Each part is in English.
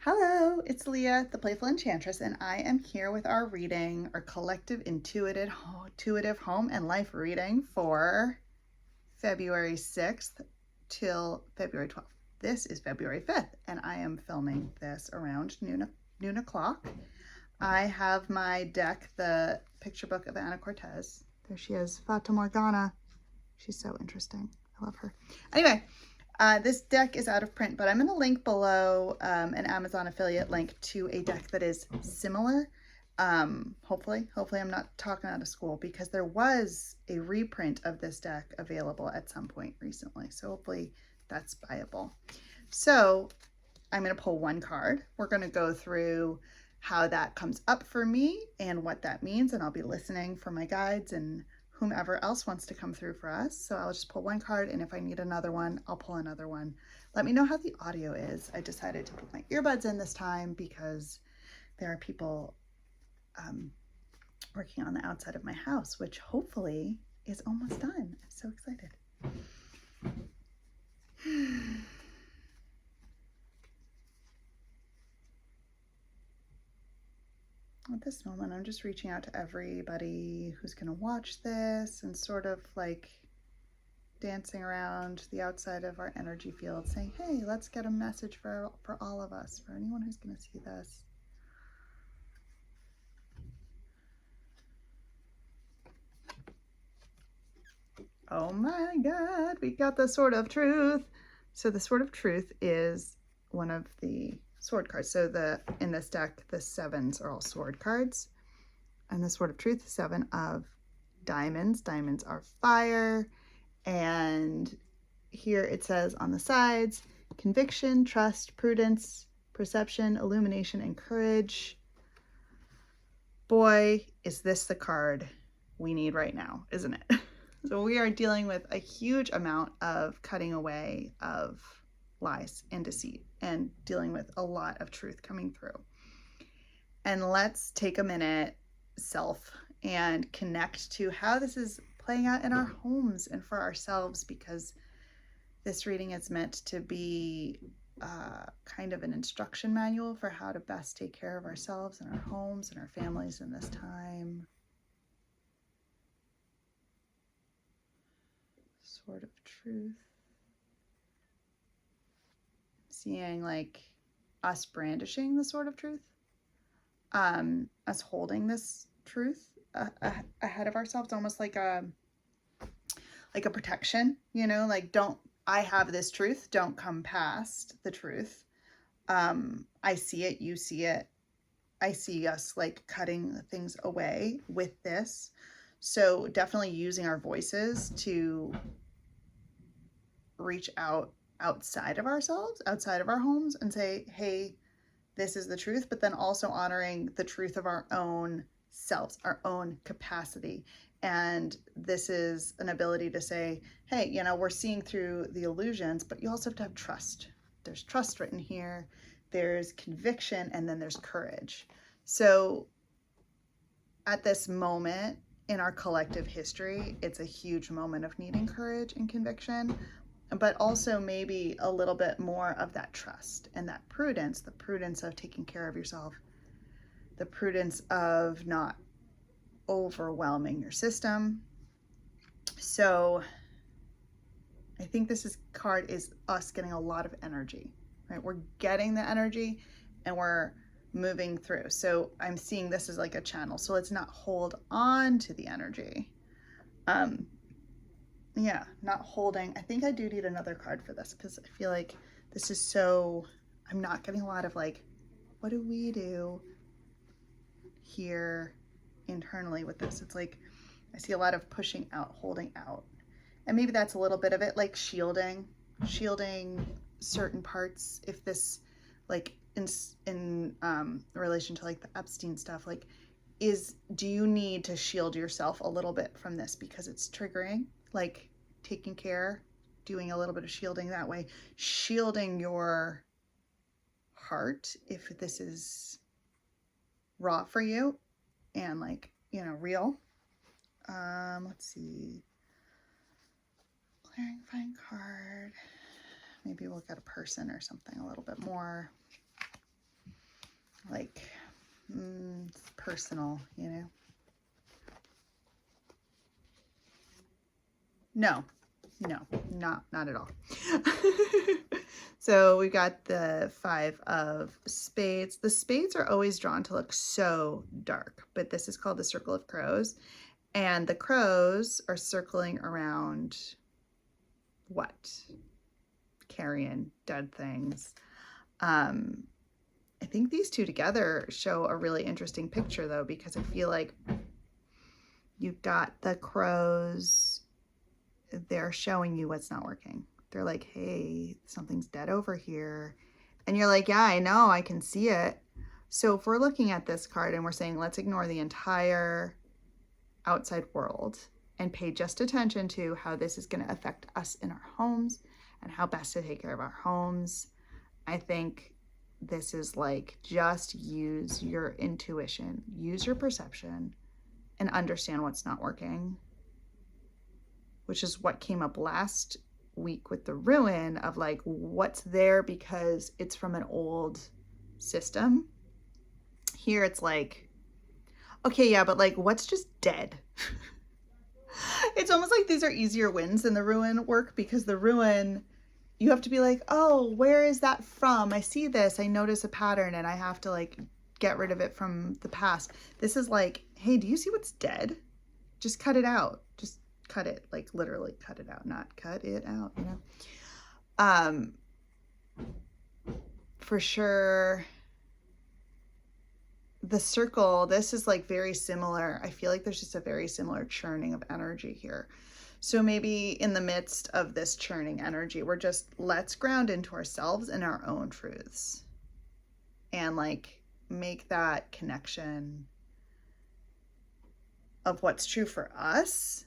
Hello, it's Leah, the Playful Enchantress, and I am here with our reading, our collective intuitive home and life reading for February 6th till February 12th. This is February 5th, and I am filming this around noon o'clock. I have my deck, the picture book of Ana Cortez. There she is, Fata Morgana. She's so interesting. I love her. Anyway, this deck is out of print, but I'm going to link below an Amazon affiliate link to a deck that is similar. Hopefully I'm not talking out of school, because there was a reprint of this deck available at some point recently. So hopefully that's buyable. So I'm going to pull one card. We're going to go through how that comes up for me and what that means. And I'll be listening for my guides and whomever else wants to come through for us. So I'll just pull one card, and if I need another one, I'll pull another one. Let me know how the audio is. I decided to put my earbuds in this time because there are people working on the outside of my house, which hopefully is almost done. I'm so excited. At this moment, I'm just reaching out to everybody who's going to watch this and sort of like dancing around the outside of our energy field, saying, hey, let's get a message for all of us, for anyone who's going to see this. Oh my God, we got the Sword of Truth. So the Sword of Truth is one of the sword cards. So in this deck, the sevens are all sword cards. And the Sword of Truth is 7 of diamonds. Diamonds are fire. And here it says on the sides, conviction, trust, prudence, perception, illumination, and courage. Boy, is this the card we need right now, isn't it? So we are dealing with a huge amount of cutting away of lies and deceit, and dealing with a lot of truth coming through. And let's take a minute, self, and connect to how this is playing out in our homes and for ourselves, because this reading is meant to be kind of an instruction manual for how to best take care of ourselves and our homes and our families in this time. Sword of Truth. Seeing like us brandishing the Sword of Truth, us holding this truth ahead of ourselves, almost like a protection, you know, like, I have this truth, don't come past the truth. I see it, you see it. I see us like cutting things away with this. So definitely using our voices to reach out outside of ourselves, outside of our homes, and say, hey, this is the truth, but then also honoring the truth of our own selves, our own capacity. And this is an ability to say, hey, you know, we're seeing through the illusions, but you also have to have trust. There's trust written here, there's conviction, and then there's courage. So at this moment in our collective history, it's a huge moment of needing courage and conviction, but also maybe a little bit more of that trust and that prudence, the prudence of taking care of yourself, the prudence of not overwhelming your system. So I think this card is us getting a lot of energy, right? We're getting the energy and we're moving through. So I'm seeing this as like a channel. So let's not hold on to the energy. Yeah, not holding. I think I do need another card for this, because I feel like this is so, I'm not getting a lot of like, what do we do here internally with this? It's like, I see a lot of pushing out, holding out. And maybe that's a little bit of it, like shielding certain parts. If this, like in relation to like the Epstein stuff, like, do you need to shield yourself a little bit from this because it's triggering? Like taking care, doing a little bit of shielding that way, shielding your heart if this is raw for you and like, you know, real. Let's see, clarifying card. Maybe we'll get a person or something a little bit more. personal, you know? No, not at all. So we got the 5 of spades. The spades are always drawn to look so dark, but this is called the circle of crows. And the crows are circling around what? Carrion, dead things. I think these two together show a really interesting picture though, because I feel like you've got the crows, they're showing you what's not working. They're like, hey, something's dead over here. And you're like, yeah, I know, I can see it. So if we're looking at this card and we're saying, let's ignore the entire outside world and pay just attention to how this is going to affect us in our homes and how best to take care of our homes, I think this is like, just use your intuition, use your perception, and understand what's not working, which is what came up last week with the ruin of like, what's there because it's from an old system. Here it's like, okay, yeah, but like, what's just dead? It's almost like these are easier wins than the ruin work, because the ruin, you have to be like, oh, where is that from? I see this, I notice a pattern, and I have to like get rid of it from the past. This is like, hey, do you see what's dead? Just cut it out. Just cut it, like literally cut it out, not cut it out, you know? For sure, the circle, this is like very similar. I feel like there's just a very similar churning of energy here. So maybe in the midst of this churning energy, we're just, let's ground into ourselves and our own truths and like make that connection of what's true for us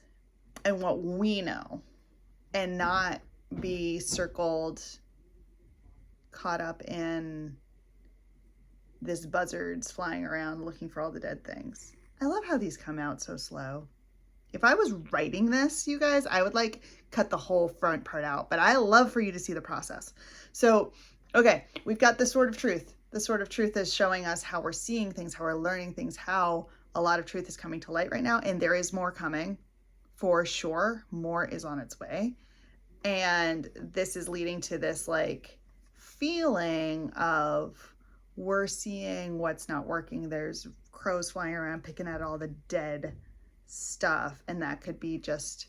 and what we know, and not be circled, caught up in this buzzards flying around looking for all the dead things. I love how these come out so slow. If I was writing this, you guys, I would like cut the whole front part out, but I love for you to see the process. So, okay, we've got the sword of truth. The sword of truth is showing us how we're seeing things, how we're learning things, how a lot of truth is coming to light right now. And there is more coming for sure. More is on its way. And this is leading to this like feeling of, we're seeing what's not working. There's crows flying around picking at all the dead stuff, and that could be just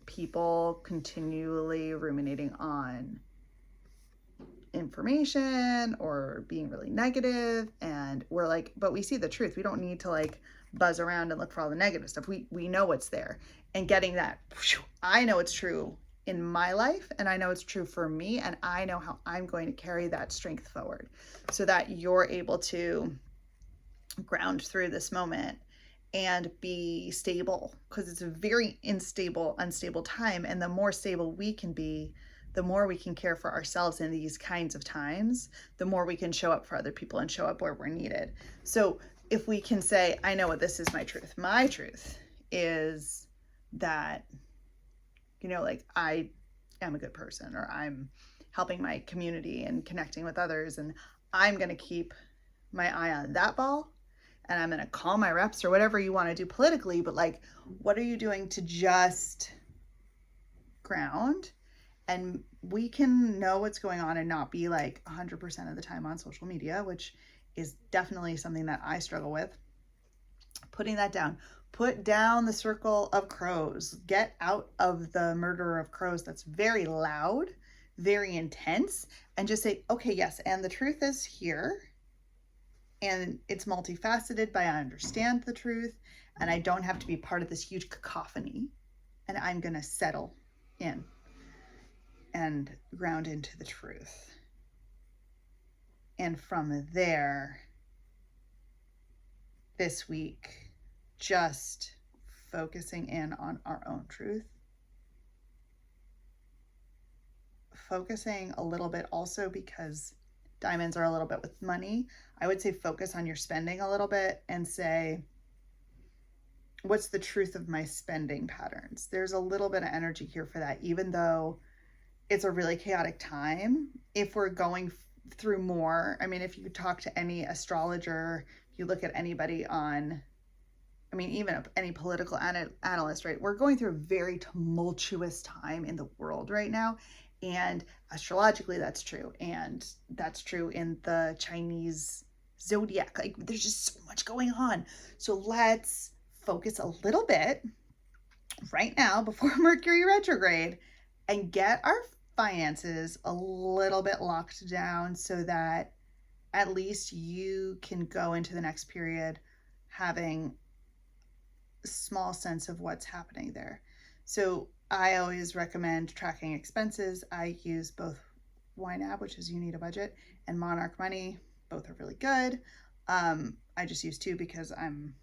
people continually ruminating on information or being really negative. And we're like, but we see the truth. We don't need to like buzz around and look for all the negative stuff. We know what's there, and getting that, I know it's true in my life, and I know it's true for me, and I know how I'm going to carry that strength forward so that you're able to ground through this moment and be stable, because it's a very unstable time. And the more stable we can be, the more we can care for ourselves in these kinds of times, the more we can show up for other people and show up where we're needed. So if we can say, I know what, this is my truth. My truth is that, you know, like I am a good person, or I'm helping my community and connecting with others, and I'm going to keep my eye on that ball, and I'm going to call my reps, or whatever you want to do politically. But like, what are you doing to just ground? And we can know what's going on and not be like 100% of the time on social media, which is definitely something that I struggle with. Putting that down. Put down the circle of crows. Get out of the murder of crows that's very loud, very intense, and just say, okay, yes, and the truth is here, and it's multifaceted, but I understand the truth, and I don't have to be part of this huge cacophony, and I'm going to settle in and ground into the truth. And from there, this week, just focusing in on our own truth. Focusing a little bit also, because diamonds are a little bit with money, I would say focus on your spending a little bit and say, what's the truth of my spending patterns? There's a little bit of energy here for that, even though it's a really chaotic time. If we're going through more. I mean, if you talk to any astrologer, you look at anybody on, I mean, even any political analyst, right? We're going through a very tumultuous time in the world right now. And astrologically, that's true. And that's true in the Chinese zodiac. Like, there's just so much going on. So let's focus a little bit right now before Mercury retrograde and get our finances a little bit locked down so that at least you can go into the next period having a small sense of what's happening there. So I always recommend tracking expenses. I use both YNAB, which is You Need a Budget, and Monarch Money. Both are really good. I just use two because I'm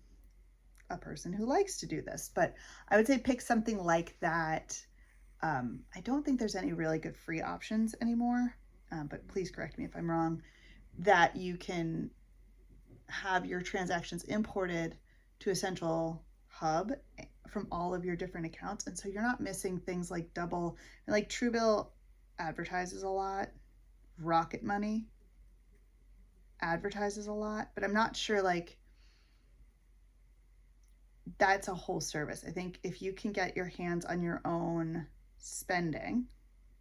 a person who likes to do this, but I would say pick something like that. I don't think there's any really good free options anymore, but please correct me if I'm wrong, that you can have your transactions imported to a central hub from all of your different accounts. And so you're not missing things like double, like Truebill advertises a lot, Rocket Money advertises a lot, but I'm not sure like that's a whole service. I think if you can get your hands on your own spending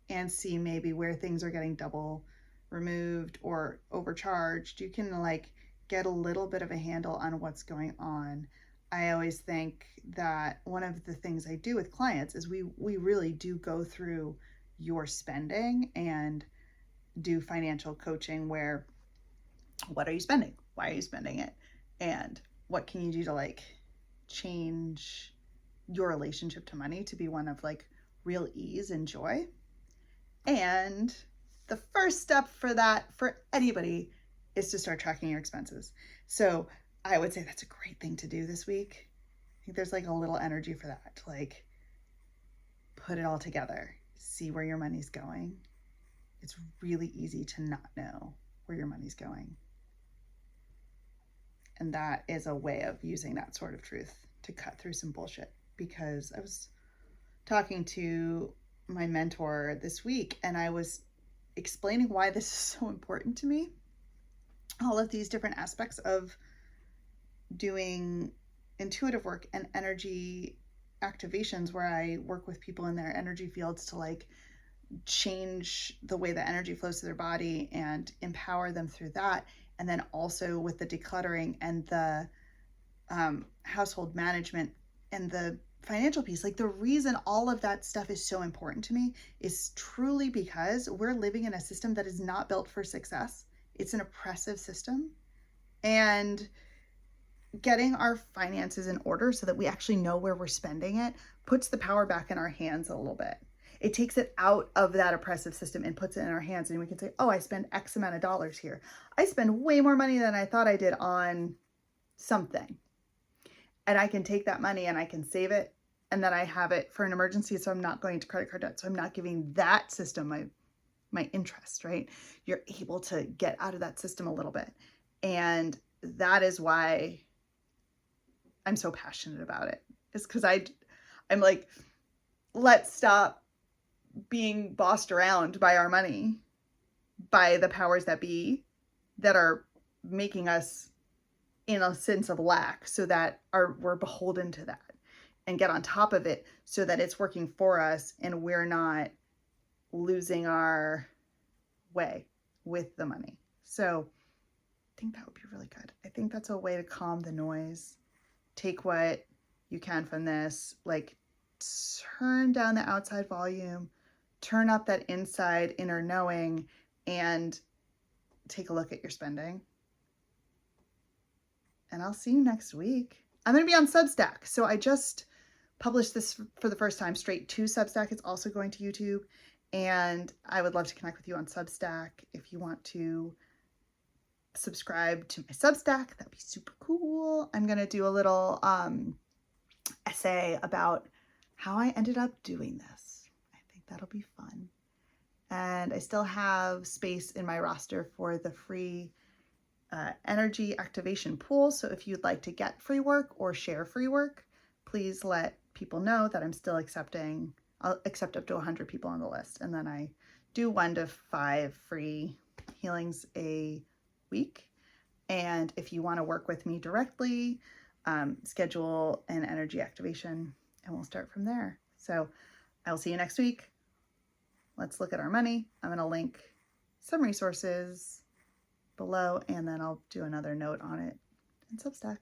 and see maybe where things are getting double removed or overcharged, you can like get a little bit of a handle on what's going on. I always think that one of the things I do with clients is we really do go through your spending and do financial coaching where what are you spending? Why are you spending it? And what can you do to like change your relationship to money to be one of like real ease and joy? And the first step for that for anybody is to start tracking your expenses. So I would say that's a great thing to do this week. I think there's like a little energy for that, to like put it all together, see where your money's going. It's really easy to not know where your money's going. And that is a way of using that sort of truth to cut through some bullshit. Because I was talking to my mentor this week and I was explaining why this is so important to me. All of these different aspects of doing intuitive work and energy activations where I work with people in their energy fields to like change the way the energy flows to their body and empower them through that. And then also with the decluttering and the household management and the financial piece, like the reason all of that stuff is so important to me is truly because we're living in a system that is not built for success. It's an oppressive system. And getting our finances in order so that we actually know where we're spending it puts the power back in our hands a little bit. It takes it out of that oppressive system and puts it in our hands, and we can say, oh, I spend X amount of dollars here. I spend way more money than I thought I did on something. And I can take that money and I can save it, and then I have it for an emergency, so I'm not going to credit card debt. So I'm not giving that system my interest, right? You're able to get out of that system a little bit. And that is why I'm so passionate about it. It's because I'm like, let's stop being bossed around by our money, by the powers that be that are making us in a sense of lack, so that we're beholden to that, and get on top of it so that it's working for us and we're not losing our way with the money. So I think that would be really good. I think that's a way to calm the noise. Take what you can from this, like turn down the outside volume, turn up that inside inner knowing, and take a look at your spending. And I'll see you next week. I'm going to be on Substack. So I just published this for the first time straight to Substack. It's also going to YouTube. And I would love to connect with you on Substack. If you want to subscribe to my Substack, that'd be super cool. I'm going to do a little essay about how I ended up doing this. I think that'll be fun. And I still have space in my roster for the free energy activation pool. So if you'd like to get free work or share free work, please let people know that I'm still accepting. I'll accept up to 100 people on the list. And then I do 1 to 5 free healings a week. And if you want to work with me directly, schedule an energy activation and we'll start from there. So I'll see you next week. Let's look at our money. I'm going to link some resources below and then I'll do another note on it in Substack.